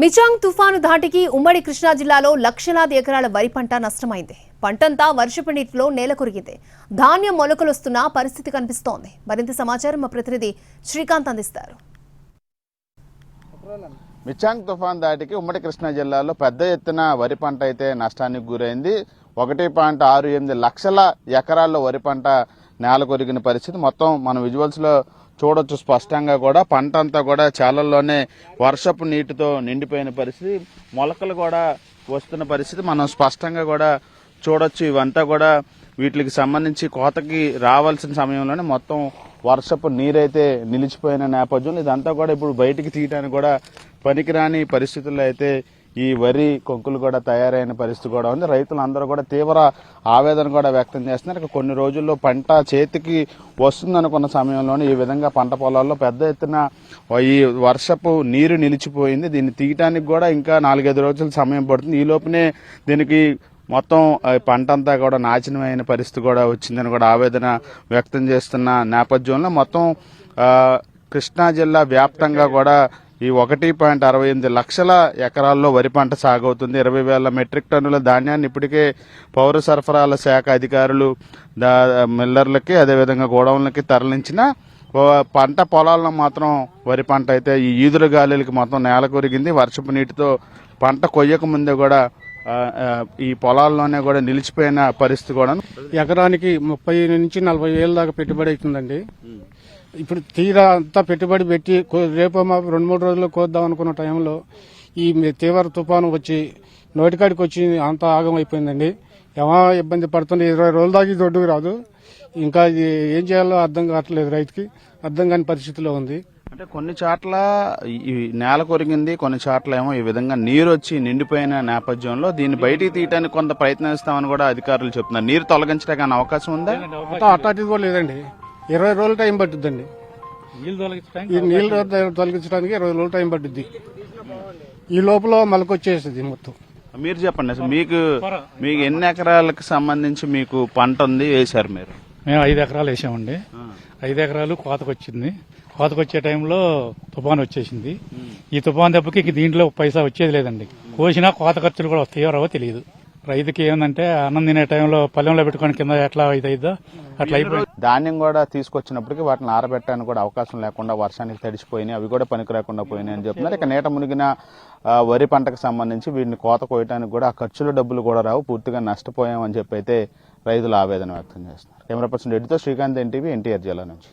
మిచాంగ్ తుఫాను ధాటికి ఉమ్మడి కృష్ణా జిల్లాలో లక్షలాది ఎకరాల వరి పంట నష్టమైంది. పంటంతా వర్షపు నీటిలో నేలకొరిగింది. ధాన్యం మొలకలొస్తున్న పరిస్థితి కనిపిస్తోంది. మరింత సమాచారం మా ప్రతినిధి శ్రీకాంత్ అందిస్తారు. మిచాంగ్ తుఫాన్ దాటికి ఉమ్మడి కృష్ణా జిల్లాలో పెద్ద ఎత్తున వరి పంట అయితే నష్టానికి గురైంది. 1.68 లక్షల ఎకరాల్లో వరి పంట నేల కొరిగిన పరిస్థితి. మొత్తం మనం విజువల్స్ లో చూడొచ్చు స్పష్టంగా కూడా పంట అంతా కూడా చాలల్లోనే వర్షపు నీటితో నిండిపోయిన పరిస్థితి. మొలకలు కూడా వస్తున్న పరిస్థితి మనం స్పష్టంగా కూడా చూడొచ్చు. ఇవంతా కూడా వీటికి సంబంధించి కోతకి రావాల్సిన సమయంలోనే మొత్తం వర్షపు నీరైతే నిలిచిపోయిన నేపథ్యంలో ఇదంతా కూడా ఇప్పుడు బయటికి తీయడానికి కూడా పనికిరాని పరిస్థితుల్లో అయితే ఈ వరి కొంకులు కూడా తయారైన పరిస్థితి కూడా ఉంది. రైతులందరూ కూడా తీవ్ర ఆవేదన కూడా వ్యక్తం చేస్తున్నారు. కొన్ని రోజుల్లో పంట చేతికి వస్తుందనుకున్న సమయంలోనే ఈ విధంగా పంట పొలాల్లో పెద్ద ఎత్తున ఈ వర్షపు నీరు నిలిచిపోయింది. దీన్ని తీయటానికి కూడా ఇంకా 4-5 రోజుల సమయం పడుతుంది. ఈ లోపునే దీనికి మొత్తం పంట అంతా కూడా నాశనమైన పరిస్థితి కూడా వచ్చిందని కూడా ఆవేదన వ్యక్తం చేస్తున్న నేపథ్యంలో మొత్తం కృష్ణా జిల్లా వ్యాప్తంగా కూడా ఈ 1.68 లక్షల ఎకరాల్లో వరి పంట సాగవుతుంది. 20,000 మెట్రిక్ టన్నుల ధాన్యాన్ని ఇప్పటికే పౌర సరఫరాల శాఖ అధికారులు మిల్లర్లకి అదేవిధంగా గోడౌన్లకి తరలించిన పంట పొలాలను మాత్రం వరి పంట అయితే ఈ ఈదురు గాలులకి మొత్తం నేల కొరిగింది. వర్షపు నీటితో పంట కొయ్యక ముందే కూడా ఈ పొలాల్లోనే కూడా నిలిచిపోయిన పరిస్థితి కూడా. ఎకరానికి 30 నుంచి 40 వేల దాకా పెట్టుబడి అవుతుందండి. ఇప్పుడు తీరా అంతా పెట్టుబడి పెట్టి రేపు 2-3 రోజుల్లో కోద్దాం అనుకున్న టైంలో ఈ తీవ్ర తుఫాను వచ్చి నోటికాడికి వచ్చి అంత ఆగం అయిపోయిందండి. ఏమో ఇబ్బంది పడుతుంది. 20 రోజుల దాకా ఇది ఒడ్డుకు రాదు. ఇంకా ఏం చేయాలో అర్థం కావట్లేదు. రైతుకి అర్థం కాని పరిస్థితిలో ఉంది. అంటే కొన్ని చోట్ల ఈ నేల కొరిగింది, కొన్ని చోట్ల ఏమో ఈ విధంగా నీరు వచ్చి నిండిపోయిన నేపథ్యంలో దీన్ని బయటికి తీయడానికి కొంత ప్రయత్నిస్తామని కూడా అధికారులు చెప్తున్నారు. నీరు తొలగించడానికి అవకాశం ఉందా? అట్లాంటిది కూడా లేదండి. 20 రోజులు టైం పట్టుద్దండి. ఈ నీళ్లు తొలగించడానికి 20 రోజులు టైం పట్టుద్ది. ఈ లోపల మొలకొచ్చేస్తుంది మొత్తం. మీరు చెప్పండి, అసలు మీకు ఎన్ని ఎకరాలకు సంబంధించి మీకు పంట ఉంది వేశారు మీరు? మేము 5 ఎకరాలు వేసామండి. 5 ఎకరాలు కోతకొచ్చింది. కోతకొచ్చే టైంలో తుఫాన్ వచ్చేసింది. ఈ తుఫాన్ దెబ్బకి దీంట్లో పైసా వచ్చేది లేదండి. కోసినా కోత ఖర్చులు కూడా వస్తాయో రావో తెలియదు. రైతుకి ఏంటంటే అన్నం తినే టైంలో పల్లెంలో పెట్టుకుని కింద ఎట్లా ఇదైద్దో అట్లా అయిపోయింది. ధాన్యం కూడా తీసుకొచ్చినప్పటికీ వాటిని ఆరబెట్టడానికి కూడా అవకాశం లేకుండా వర్షానికి తడిసిపోయినాయి. అవి కూడా పనికి రాకుండా పోయినాయి అని చెప్తున్నారు. ఇక నీట మునిగిన వరి పంటకు సంబంధించి వీటిని కోత కోయడానికి కూడా ఆ ఖర్చుల డబ్బులు కూడా రావు. పూర్తిగా నష్టపోయామని చెప్పి అయితే రైతులు ఆవేదన వ్యక్తం చేస్తున్నారు. కెమెరా పర్సన్ రెడ్డితో శ్రీకాంత్, ఎన్టీవీ, ఎన్టీఆర్ జిల్లా నుంచి.